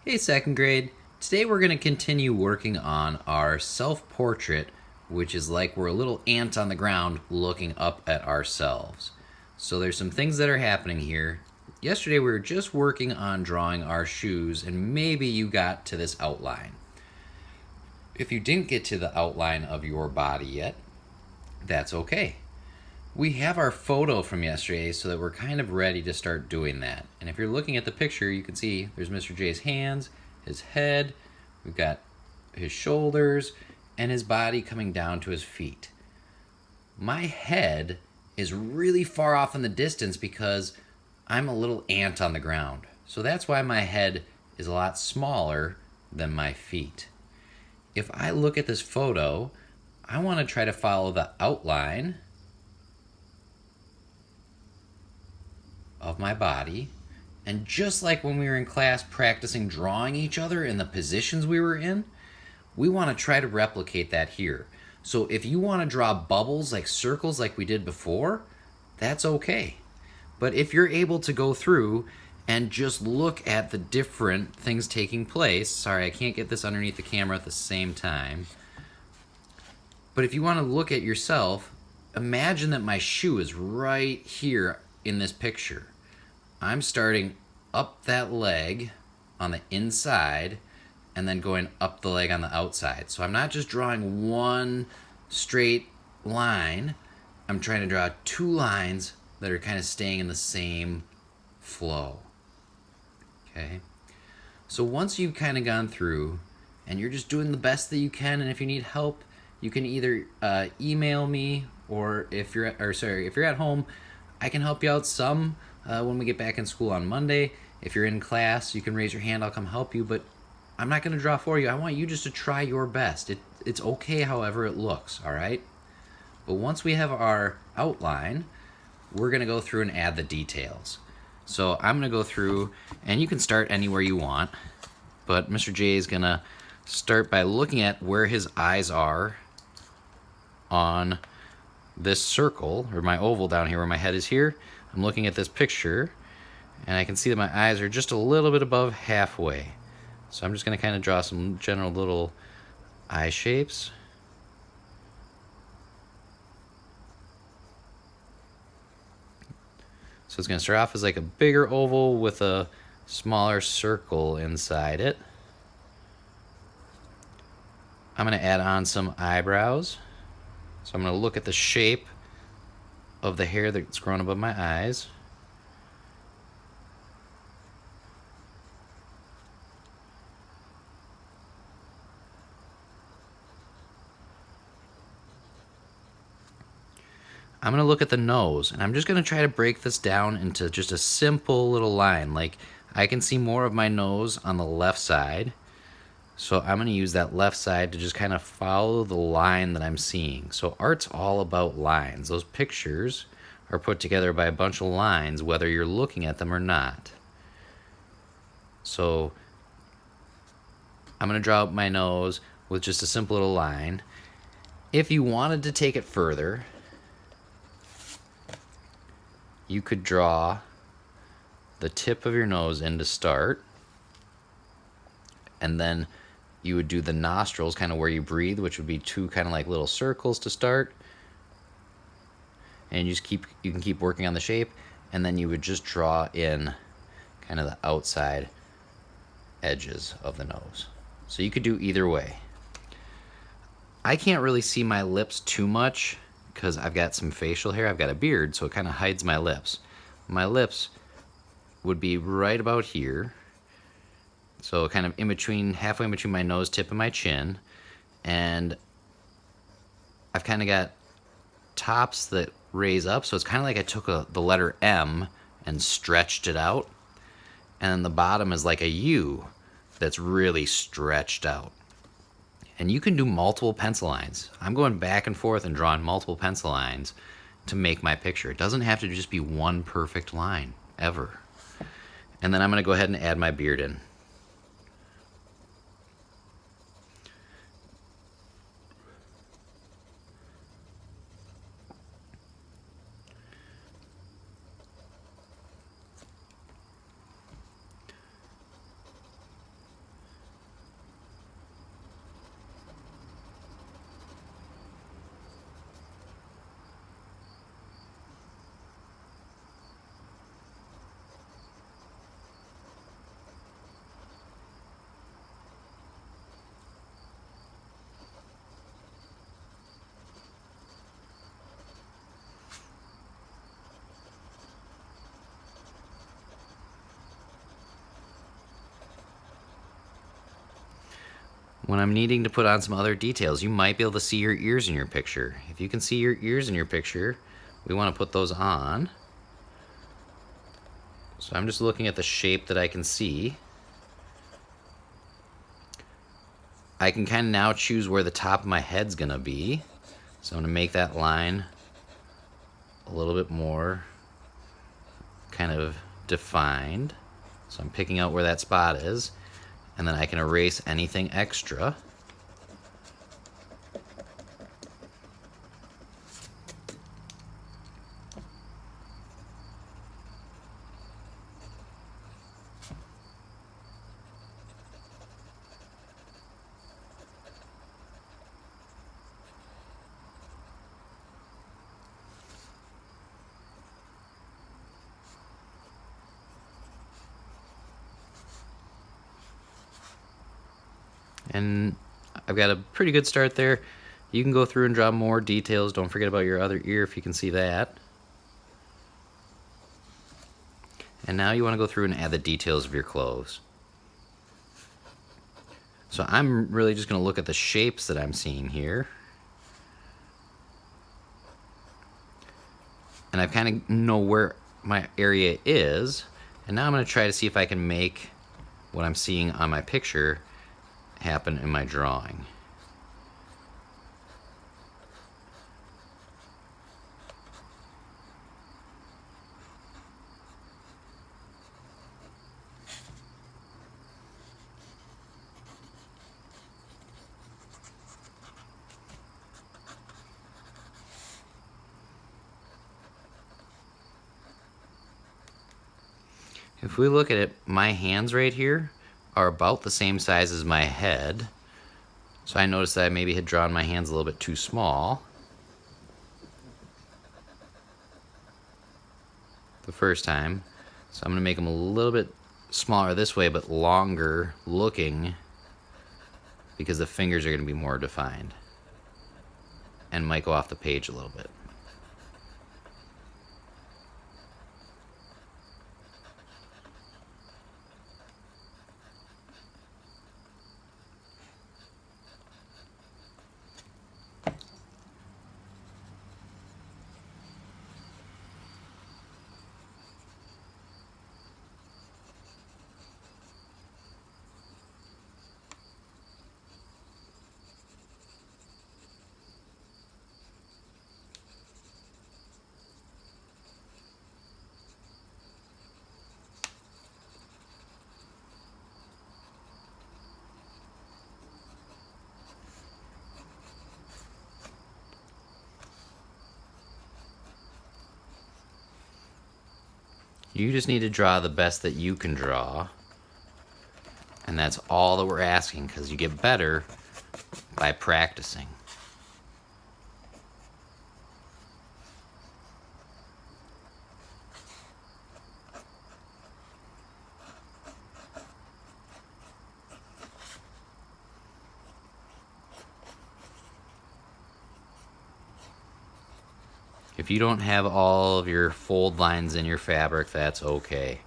Hey, second grade. Today we're going to continue working on our self portrait, which is like we're a little ant on the ground looking up at ourselves. So there's some things that are happening here. Yesterday we were just working on drawing our shoes, and maybe you got to this outline. If you didn't get to the outline of your body yet, that's okay. We have our photo from yesterday so that we're kind of ready to start doing that. And if you're looking at the picture, you can see there's Mr. J's hands, his head, we've got his shoulders, and his body coming down to his feet. My head is really far off in the distance because I'm a little ant on the ground. So that's why my head is a lot smaller than my feet. If I look at this photo, I want to try to follow the outline of my body. And just like when we were in class practicing drawing each other in the positions we were in, we want to try to replicate that here. So if you want to draw bubbles like circles like we did before, that's okay. But if you're able to go through and just look at the different things taking place, sorry, I can't get this underneath the camera at the same time. But if you want to look at yourself, imagine that my shoe is right here in this picture. I'm starting up that leg on the inside and then going up the leg on the outside. So I'm not just drawing one straight line, I'm trying to draw two lines that are kind of staying in the same flow. Okay? So once you've kind of gone through and you're just doing the best that you can, and if you need help, you can either email me, or if you're at home, I can help you out some when we get back in school on Monday. If you're in class, you can raise your hand. I'll come help you, but I'm not going to draw for you. I want you just to try your best. It's okay however it looks, all right? But once we have our outline, we're going to go through and add the details. So I'm going to go through, and you can start anywhere you want, but Mr. J is going to start by looking at where his eyes are on this circle, or my oval down here where my head is here. I'm looking at this picture, and I can see that my eyes are just a little bit above halfway. So I'm just going to kind of draw some general little eye shapes. So it's going to start off as like a bigger oval with a smaller circle inside it. I'm going to add on some eyebrows. So I'm going to look at the shape of the hair that's grown above my eyes. I'm going to look at the nose, and I'm just going to try to break this down into just a simple little line. Like, I can see more of my nose on the left side, so I'm going to use that left side to just kind of follow the line that I'm seeing. So art's all about lines. Those pictures are put together by a bunch of lines, whether you're looking at them or not. So I'm going to draw up my nose with just a simple little line. If you wanted to take it further, you could draw the tip of your nose in to start, and then you would do the nostrils kind of where you breathe, which would be two kind of like little circles to start, and you can keep working on the shape, and then you would just draw in kind of the outside edges of the nose. So you could do either way. I can't really see my lips too much because I've got some facial hair. I've got a beard, so it kind of hides my lips. My lips would be right about here, so kind of halfway in between my nose tip and my chin. And I've kind of got tops that raise up, so it's kind of like I took the letter M and stretched it out, and then the bottom is like a U that's really stretched out. And you can do multiple pencil lines. I'm going back and forth and drawing multiple pencil lines to make my picture. It doesn't have to just be one perfect line, ever. And then I'm going to go ahead and add my beard in. when I'm needing to put on some other details, you might be able to see your ears in your picture. If you can see your ears in your picture, we want to put those on. So I'm just looking at the shape that I can see. I can kind of now choose where the top of my head's gonna be. So I'm gonna make that line a little bit more kind of defined. So I'm picking out where that spot is, and then I can erase anything extra. And I've got a pretty good start there. You can go through and draw more details. Don't forget about your other ear if you can see that. And now you want to go through and add the details of your clothes. So I'm really just going to look at the shapes that I'm seeing here. And I kind of know where my area is. And now I'm going to try to see if I can make what I'm seeing on my picture happen in my drawing. If we look at it, my hands right here are about the same size as my head. So I noticed that I maybe had drawn my hands a little bit too small the first time. So I'm going to make them a little bit smaller this way, but longer looking, because the fingers are going to be more defined and might go off the page a little bit. You just need to draw the best that you can draw. And that's all that we're asking, because you get better by practicing. If you don't have all of your fold lines in your fabric, that's okay.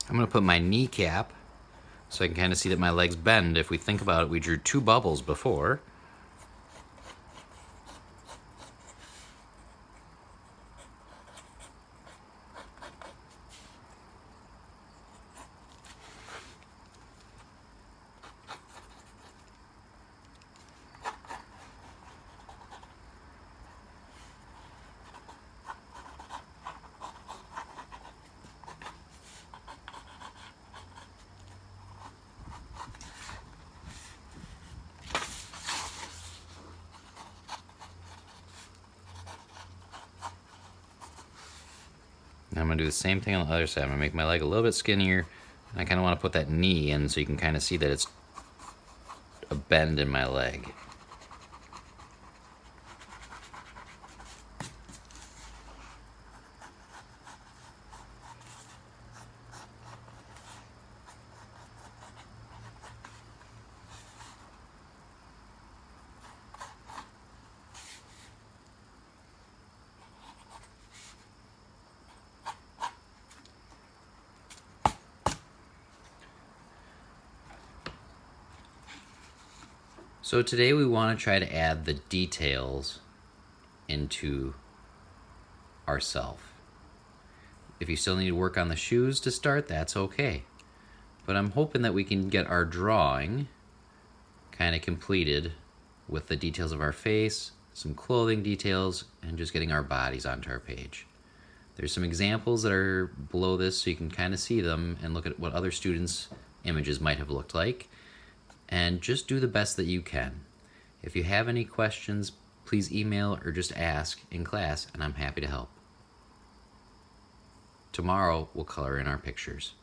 I'm going to put my kneecap so I can kind of see that my legs bend. If we think about it, we drew 2 bubbles before. Now I'm going to do the same thing on the other side. I'm going to make my leg a little bit skinnier. And I kind of want to put that knee in so you can kind of see that it's a bend in my leg. So today we want to try to add the details into ourself. If you still need to work on the shoes to start, that's okay. But I'm hoping that we can get our drawing kind of completed with the details of our face, some clothing details, and just getting our bodies onto our page. There's some examples that are below this so you can kind of see them and look at what other students' images might have looked like. And just do the best that you can. If you have any questions, please email or just ask in class, and I'm happy to help. Tomorrow, we'll color in our pictures.